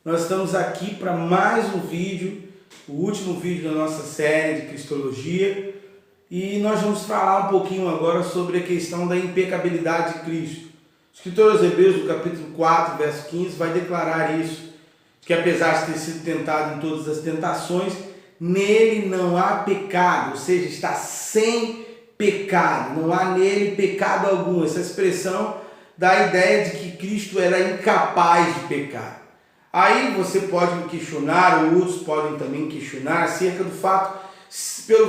Nós estamos aqui para mais um vídeo, o último vídeo da nossa série de Cristologia, e nós vamos falar um pouquinho agora sobre a questão da impecabilidade de Cristo. O escritor aos Hebreus, no capítulo 4, verso 15, vai declarar isso, que apesar de ter sido tentado em todas as tentações, nele não há pecado, ou seja, está sem pecado, não há nele pecado algum. Essa expressão dá a ideia de que Cristo era incapaz de pecar. Aí você pode me questionar, ou outros podem também questionar, acerca do fato,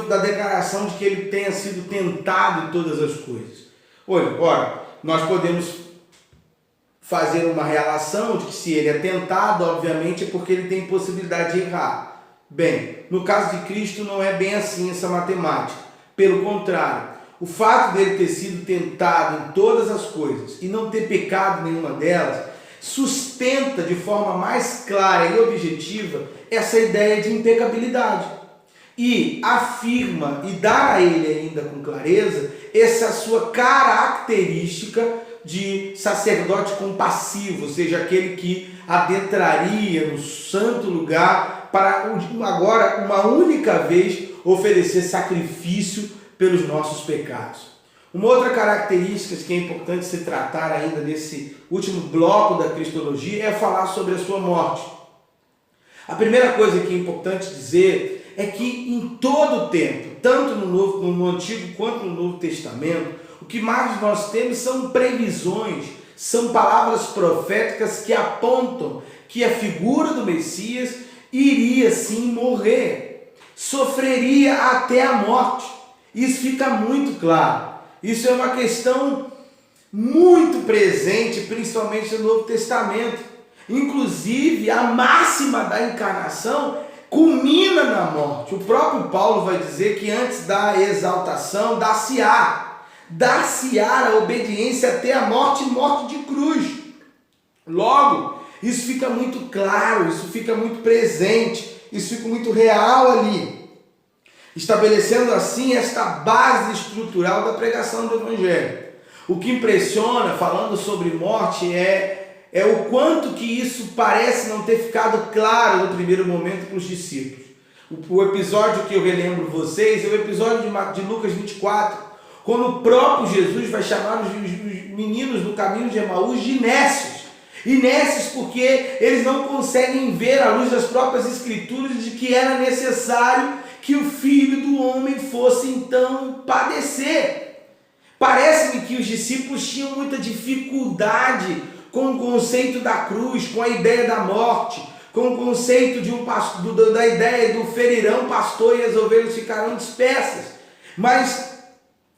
da declaração de que ele tenha sido tentado em todas as coisas. Ora, nós podemos fazer uma relação de que se ele é tentado, obviamente é porque ele tem possibilidade de errar. Bem, no caso de Cristo não é bem assim essa matemática. Pelo contrário, o fato dele ter sido tentado em todas as coisas e não ter pecado nenhuma delas, sustenta de forma mais clara e objetiva essa ideia de impecabilidade. E afirma e dá a ele ainda com clareza essa sua característica de sacerdote compassivo, ou seja, aquele que adentraria no santo lugar para agora, uma única vez, oferecer sacrifício pelos nossos pecados. Uma outra característica que é importante se tratar ainda nesse último bloco da Cristologia é falar sobre a sua morte. A primeira coisa que é importante dizer é que em todo o tempo, tanto no Antigo quanto no Novo Testamento, o que mais nós temos são previsões, são palavras proféticas que apontam que a figura do Messias iria sim morrer, sofreria até a morte. Isso fica muito claro. Isso é uma questão muito presente, principalmente no Novo Testamento. Inclusive, a máxima da encarnação culmina na morte. O próprio Paulo vai dizer que antes da exaltação, dar-se-á a obediência até a morte e morte de cruz. Logo, isso fica muito claro, isso fica muito presente, isso fica muito real ali, estabelecendo assim esta base estrutural da pregação do Evangelho. O que impressiona, falando sobre morte, é o quanto que isso parece não ter ficado claro no primeiro momento para os discípulos. O episódio que eu relembro vocês é o episódio de Lucas 24, quando o próprio Jesus vai chamar os meninos do caminho de Emaús de nécios. Inécios porque eles não conseguem ver à luz das próprias escrituras de que era necessário que o Filho do Homem fosse então padecer. Parece-me que os discípulos tinham muita dificuldade com o conceito da cruz, com a ideia da morte, com o conceito da ideia do ferirão pastor e as ovelhas ficarão dispersas. Mas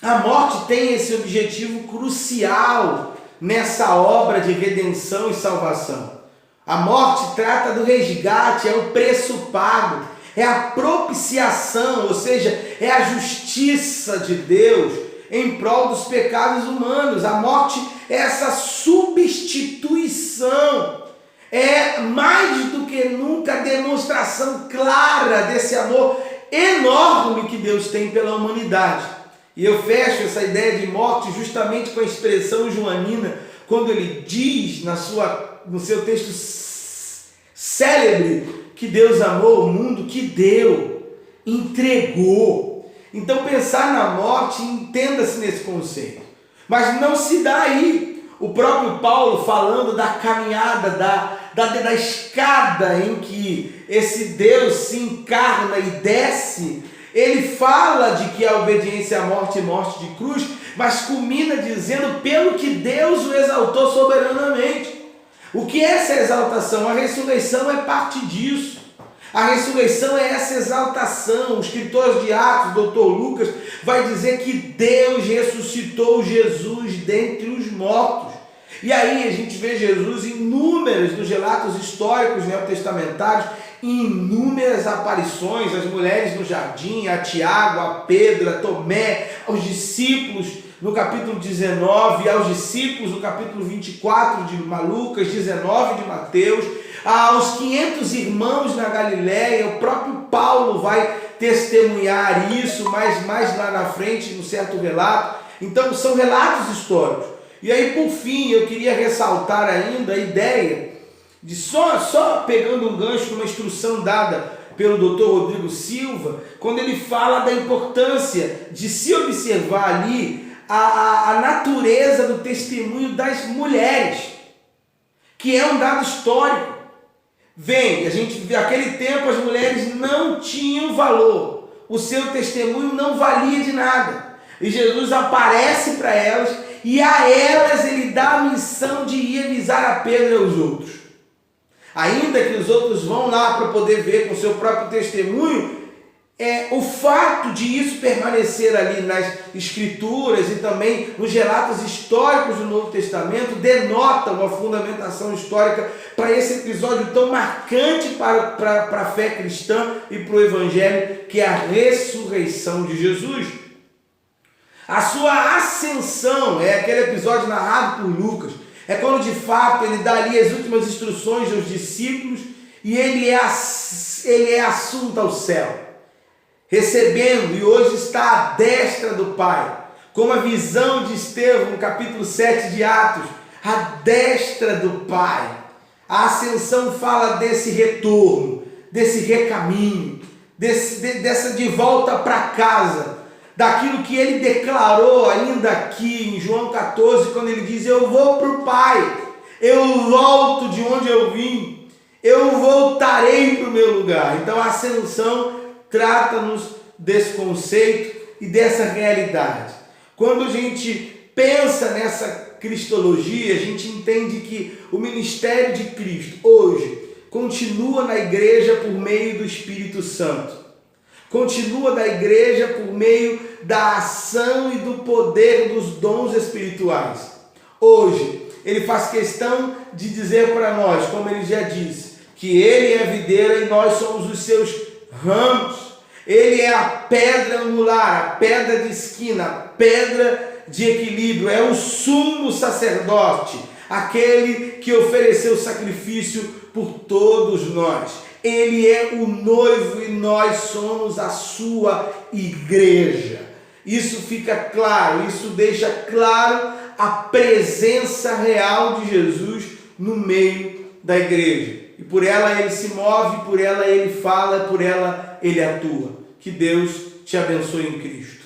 a morte tem esse objetivo crucial nessa obra de redenção e salvação. A morte trata do resgate, é o preço pago, é a propiciação, ou seja, é a justiça de Deus em prol dos pecados humanos. A morte é essa substituição, é mais do que nunca a demonstração clara desse amor enorme que Deus tem pela humanidade. E eu fecho essa ideia de morte justamente com a expressão joanina, quando ele diz no seu texto célebre que Deus amou o mundo, que deu, entregou. Então pensar na morte, entenda-se nesse conceito. Mas não se dá aí. O próprio Paulo falando da caminhada, da escada em que esse Deus se encarna e desce, ele fala de que a obediência à morte e morte de cruz, mas culmina dizendo pelo que Deus o exaltou soberanamente. O que é essa exaltação? A ressurreição é parte disso. A ressurreição é essa exaltação. O escritor de Atos, Dr. Lucas, vai dizer que Deus ressuscitou Jesus dentre os mortos. E aí a gente vê Jesus em inúmeros, nos relatos históricos neotestamentários, em inúmeras aparições, as mulheres no jardim, a Tiago, a Pedro, a Tomé, aos discípulos no capítulo 19, aos discípulos no capítulo 24 de Lucas, 19 de Mateus, aos 500 irmãos na Galiléia. O próprio Paulo vai testemunhar isso mais lá na frente, no certo relato. Então são relatos históricos. E aí, por fim, eu queria ressaltar ainda a ideia Só pegando um gancho, uma instrução dada pelo Dr. Rodrigo Silva, quando ele fala da importância de se observar ali a natureza do testemunho das mulheres, que é um dado histórico. Vem, a gente vê, naquele tempo as mulheres não tinham valor, o seu testemunho não valia de nada. E Jesus aparece para elas e a elas ele dá a missão de ir avisar a Pedro e aos outros. Ainda que os outros vão lá para poder ver com o seu próprio testemunho, o fato de isso permanecer ali nas escrituras e também nos relatos históricos do Novo Testamento denota uma fundamentação histórica para esse episódio tão marcante para a fé cristã e para o Evangelho, que é a ressurreição de Jesus. A sua ascensão é aquele episódio narrado por Lucas, é quando de fato ele dá ali as últimas instruções aos discípulos e ele é assunto ao céu, recebendo, e hoje está à destra do Pai, como a visão de Estevão, no capítulo 7 de Atos, à destra do Pai. A ascensão fala desse retorno, desse recaminho, dessa de volta para casa, daquilo que ele declarou ainda aqui em João 14, quando ele diz: eu vou para o Pai, eu volto de onde eu vim, eu voltarei para o meu lugar. Então a ascensão trata-nos desse conceito e dessa realidade. Quando a gente pensa nessa cristologia, a gente entende que o ministério de Cristo hoje continua na igreja por meio do Espírito Santo. Continua da igreja por meio da ação e do poder dos dons espirituais. Hoje, ele faz questão de dizer para nós, como ele já disse, que ele é a videira e nós somos os seus ramos. Ele é a pedra angular, a pedra de esquina, a pedra de equilíbrio, é o sumo sacerdote, aquele que ofereceu sacrifício por todos nós. Ele é o noivo e nós somos a sua igreja. Isso fica claro, isso deixa claro a presença real de Jesus no meio da igreja. E por ela ele se move, por ela ele fala, por ela ele atua. Que Deus te abençoe em Cristo.